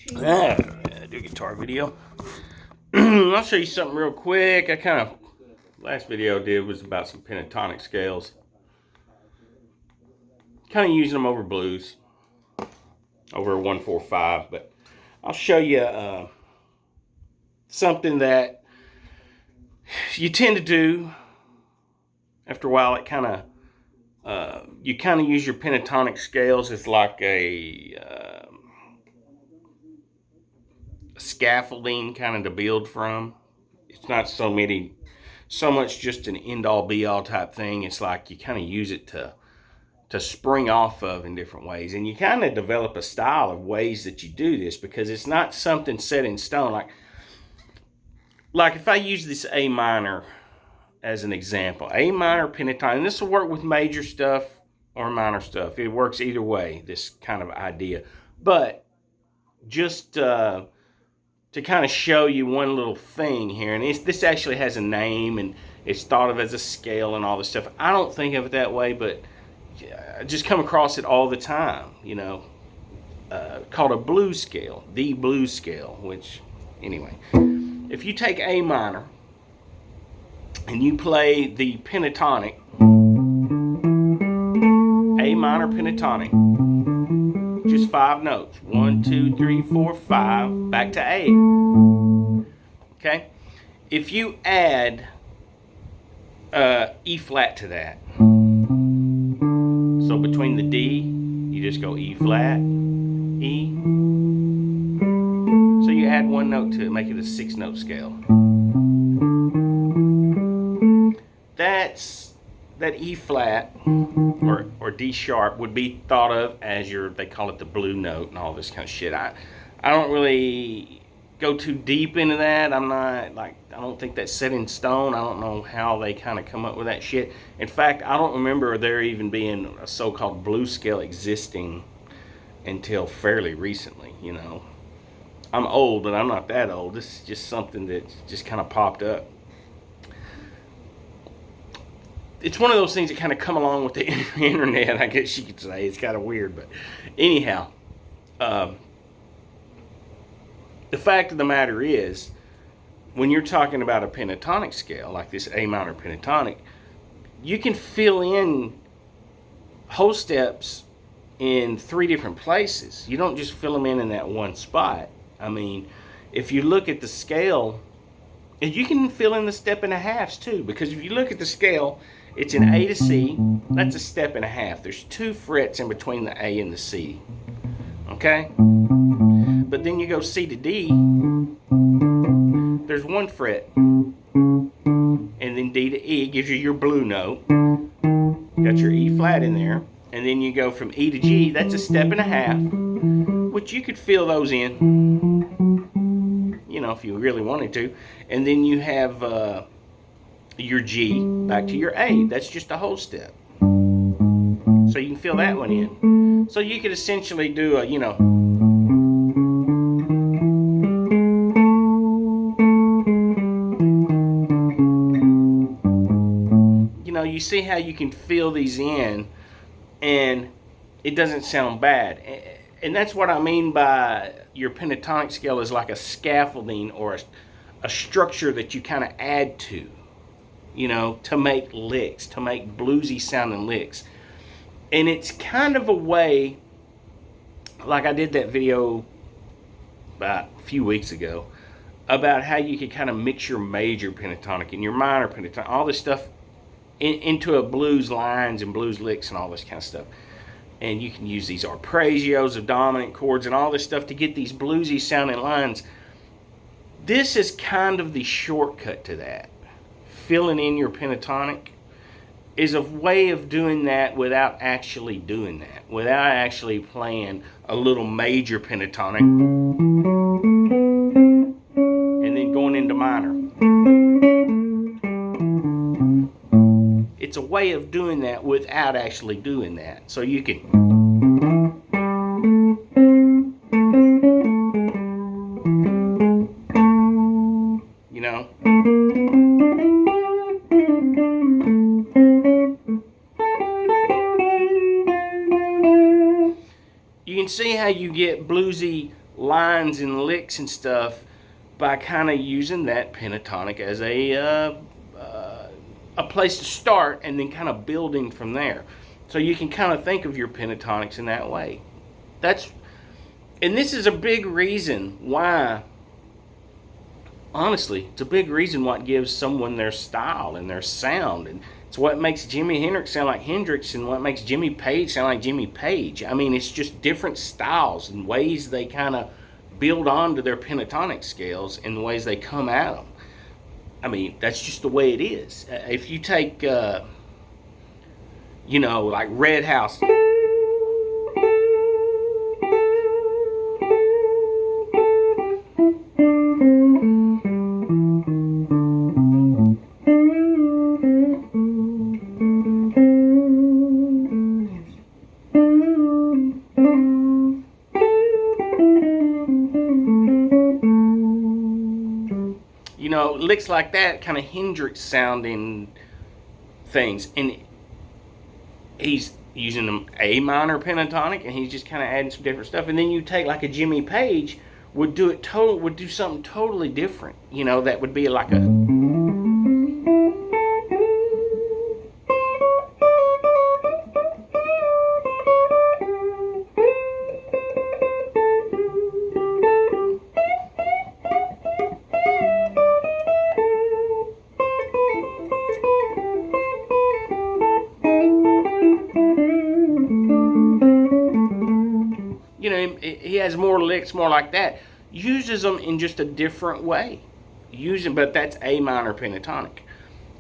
Do a guitar video. I'll show you something real quick. Last video I did was about some pentatonic scales. Kind of using them over blues, over a 1-4-5, but I'll show you something that you tend to do after a while. It kind of, you kind of use your pentatonic scales as like a scaffolding kind of to build from. It's not so much just an end-all be-all type thing. It's like you kind of use it to spring off of in different ways, and you kind of develop a style of ways that you do this, because it's not something set in stone. Like if I use this A minor as an example, A minor pentatonic, and this will work with major stuff or minor stuff. It works either way, this kind of idea. But just to kind of show you one little thing here, and this actually has a name, and it's thought of as a scale and all this stuff. I don't think of it that way, but I just come across it all the time, called a blues scale, the blues scale, which, anyway, if you take A minor and you play the pentatonic, A minor pentatonic, just 5 notes, 1, 2, 3, 4, 5, back to A, okay? If you add E flat to that, so between the D, you just go E flat, E. So you add 1 note to it, make it a 6-note scale. That E flat or D sharp would be thought of as they call it the blue note and all this kind of shit. I don't really go too deep into that. I don't think that's set in stone. I don't know how they kind of come up with that shit. In fact, I don't remember there even being a so-called blues scale existing until fairly recently, I'm old, but I'm not that old. This is just something that just kind of popped up. It's one of those things that kind of come along with the internet, I guess you could say. It's kind of weird, but anyhow, the fact of the matter is, when you're talking about a pentatonic scale, like this A minor pentatonic, you can fill in whole steps in 3 different places. You don't just fill them in that one spot. I mean, if you look at the scale, and you can fill in the step and a halves too, because if you look at the scale, it's an A to C, that's a step and a half. There's 2 frets in between the A and the C, okay? But then you go C to D, there's 1 fret, and then D to E gives you your blue note. Got your E flat in there, and then you go from E to G, that's a step and a half, which you could fill those in, if you really wanted to. And then you have your G back to your A, that's just a whole step. So you can fill that one in. So you could essentially do a, you see how you can fill these in and it doesn't sound bad. And that's what I mean by your pentatonic scale is like a scaffolding or a structure that you kind of add to, to make licks, to make bluesy sounding licks. And it's kind of a way, like I did that video about a few weeks ago, about how you could kind of mix your major pentatonic and your minor pentatonic, all this stuff into a blues lines and blues licks and all this kind of stuff. And you can use these arpeggios of dominant chords and all this stuff to get these bluesy sounding lines. This is kind of the shortcut to that. Filling in your pentatonic is a way of doing that without actually doing that, without actually playing a little major pentatonic and then going into minor. It's a way of doing that without actually doing that. So you can, you can see how you get bluesy lines and licks and stuff by kind of using that pentatonic as a place to start, and then kind of building from there. So you can kind of think of your pentatonics in that way. And this is a big reason why, honestly, it's a big reason what gives someone their style and their sound. And it's what makes Jimi Hendrix sound like Hendrix, and what makes Jimmy Page sound like Jimmy Page. I mean, it's just different styles and ways they kind of build onto their pentatonic scales and the ways they come at them. I mean, that's just the way it is. If you take, like Red House. Licks like that, kind of Hendrix sounding things, and he's using an A minor pentatonic, and he's just kind of adding some different stuff. And then you take like a Jimmy Page would do something totally different. That would be like a he has more licks, more like that. Uses them in just a different way. But that's A minor pentatonic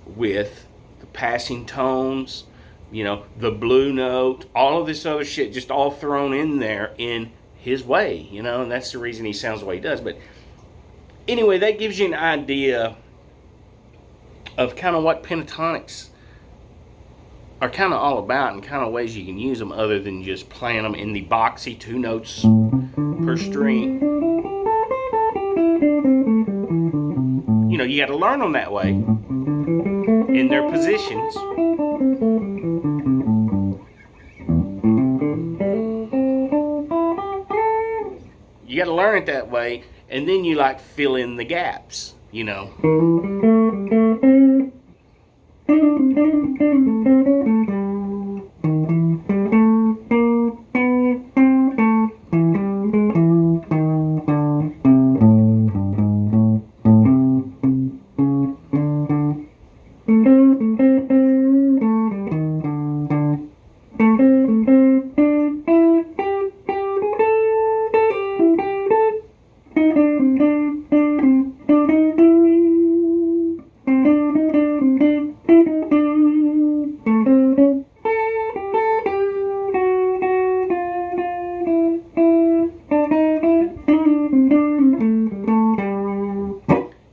with the passing tones, the blue note, all of this other shit just all thrown in there in his way, and that's the reason he sounds the way he does. But anyway, that gives you an idea of kind of what pentatonics are kind of all about, and kind of ways you can use them other than just playing them in the boxy 2 notes per string. You got to learn them that way in their positions. You got to learn it that way, and then you fill in the gaps,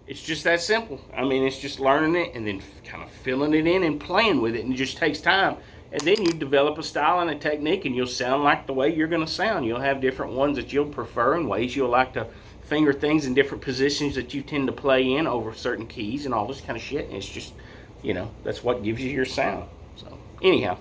It's just that simple. I mean, it's just learning it and then kind of filling it in and playing with it, and it just takes time. And then you develop a style and a technique, and you'll sound like the way you're going to sound. You'll have different ones that you'll prefer, and ways you'll like to finger things in different positions that you tend to play in over certain keys and all this kind of shit. And it's just, that's what gives you your sound. So anyhow,